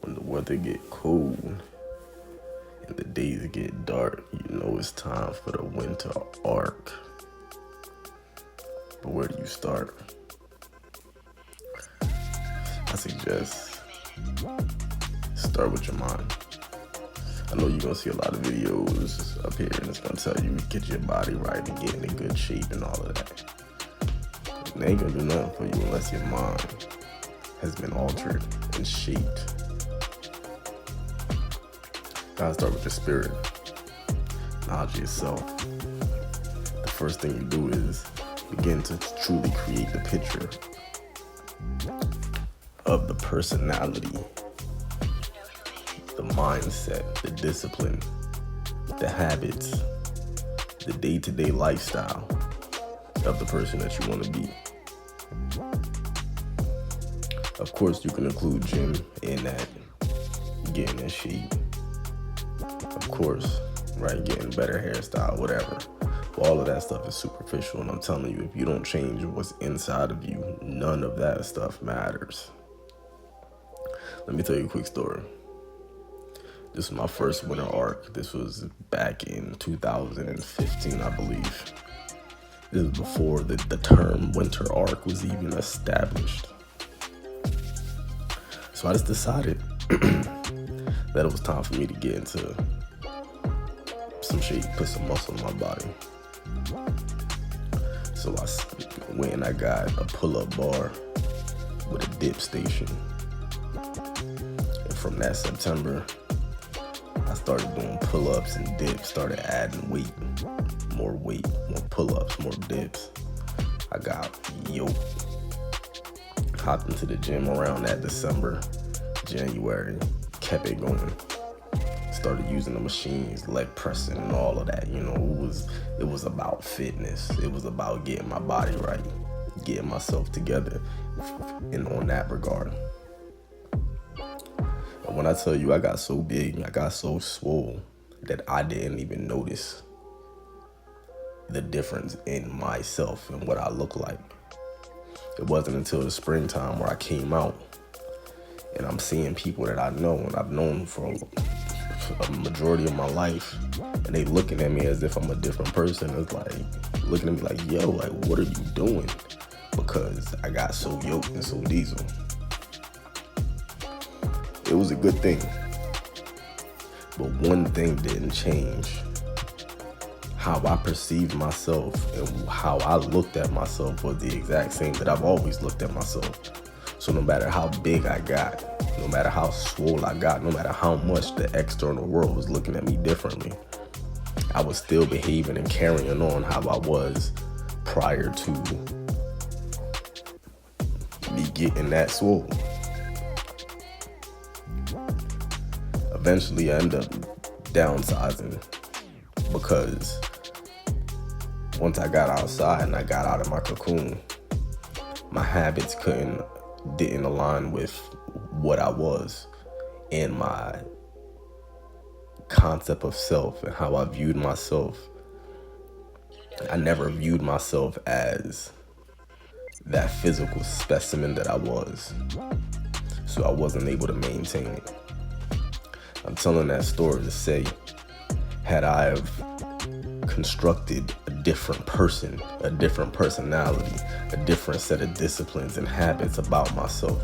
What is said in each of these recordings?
When the weather get cold and the days get dark, you know it's time for the winter arc. But where do you start? I suggest start with your mind. I know you're gonna see a lot of videos up here and it's gonna tell you get your body right and get in a good shape and all of that. They ain't gonna do nothing for you unless your mind has been altered and shaped. Gotta start with your spirit, knowledge of yourself. The first thing you do is begin to truly create the picture of the personality, the mindset, the discipline, the habits, the day-to-day lifestyle of the person that you want to be. Of course, you can include gym in that, getting in shape. Of course, right, getting better hairstyle, whatever. But all of that stuff is superficial, and I'm telling you, if you don't change what's inside of you, none of that stuff matters. Let me tell you a quick story. This was my first winter arc. This was back in 2015, I believe. This was before the term winter arc was even established. So I just decided that it was time for me to get into some shape, put some muscle in my body. So I went and I got a pull-up bar with a dip station. And from that September, I started doing pull-ups and dips, started adding weight, more pull-ups, more dips. I got yoked. Hopped into the gym around that December, January, kept it going. Started using the machines, leg pressing and all of that. You know, it was about fitness. It was about getting my body right, getting myself together, and on that regard. And when I tell you I got so big, I got so swole that I didn't even notice the difference in myself and what I look like. It wasn't until the springtime where I came out and I'm seeing people that I know and I've known for a majority of my life, and they looking at me as if I'm a different person. It's like looking at me like, yo, like, what are you doing? Because I got so yoked and so diesel. It was a good thing, but one thing didn't change. How I perceived myself and how I looked at myself was the exact same that I've always looked at myself. So no matter how big I got, no matter how swole I got, no matter how much the external world was looking at me differently, I was still behaving and carrying on how I was prior to me getting that swole. Eventually I ended up downsizing because once I got outside and I got out of my cocoon, my habits didn't align with what I was and my concept of self and how I viewed myself. I never viewed myself as that physical specimen that I was, so I wasn't able to maintain it. I'm telling that story to say, had I have constructed a different person, a different personality, a different set of disciplines and habits about myself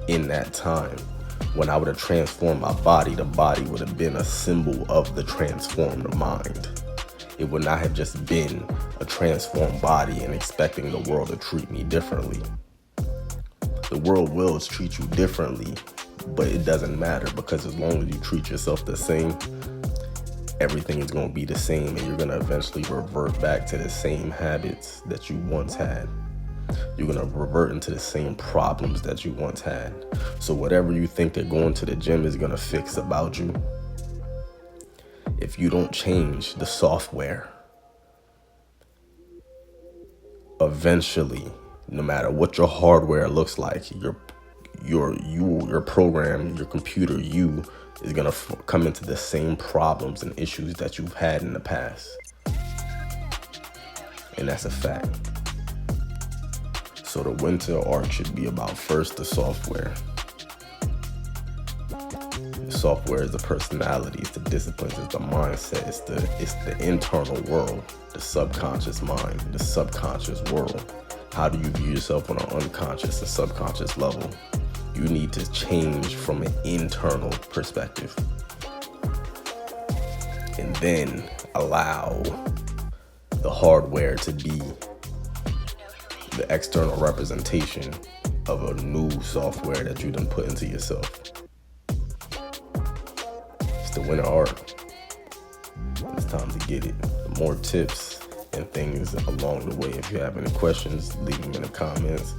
in that time, when I would have transformed my body, the body would have been a symbol of the transformed mind. It would not have just been a transformed body and expecting the world to treat me differently. The world will treat you differently, but it doesn't matter, because as long as you treat yourself the same, everything is going to be the same, and you're going to eventually revert back to the same habits that you once had. You're going to revert into the same problems that you once had. So whatever you think that going to the gym is going to fix about you, if you don't change the software, eventually, no matter what your hardware looks like, your program, your computer, is going to come into the same problems and issues that you've had in the past. And that's a fact. So the winter arc should be about first the software. software is the personality, it's the disciplines, it's the mindset, it's the internal world, the subconscious mind, the subconscious world. How do you view yourself on an unconscious and subconscious level? You need to change from an internal perspective. And then allow the hardware to be the external representation of a new software that you done put into yourself. It's the winter art. It's time to get it. More tips and things along the way. If you have any questions, leave them in the comments,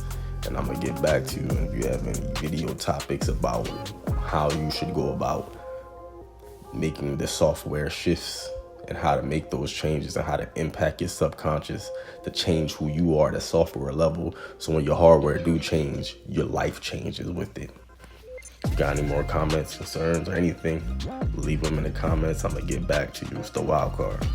and I'm gonna get back to you. And if you have any video topics about how you should go about making the software shifts and how to make those changes and how to impact your subconscious to change who you are at a software level, so when your hardware do change, your life changes with it. If you got any more comments, concerns, or anything, leave them in the comments. I'm gonna get back to you. It's the wild card.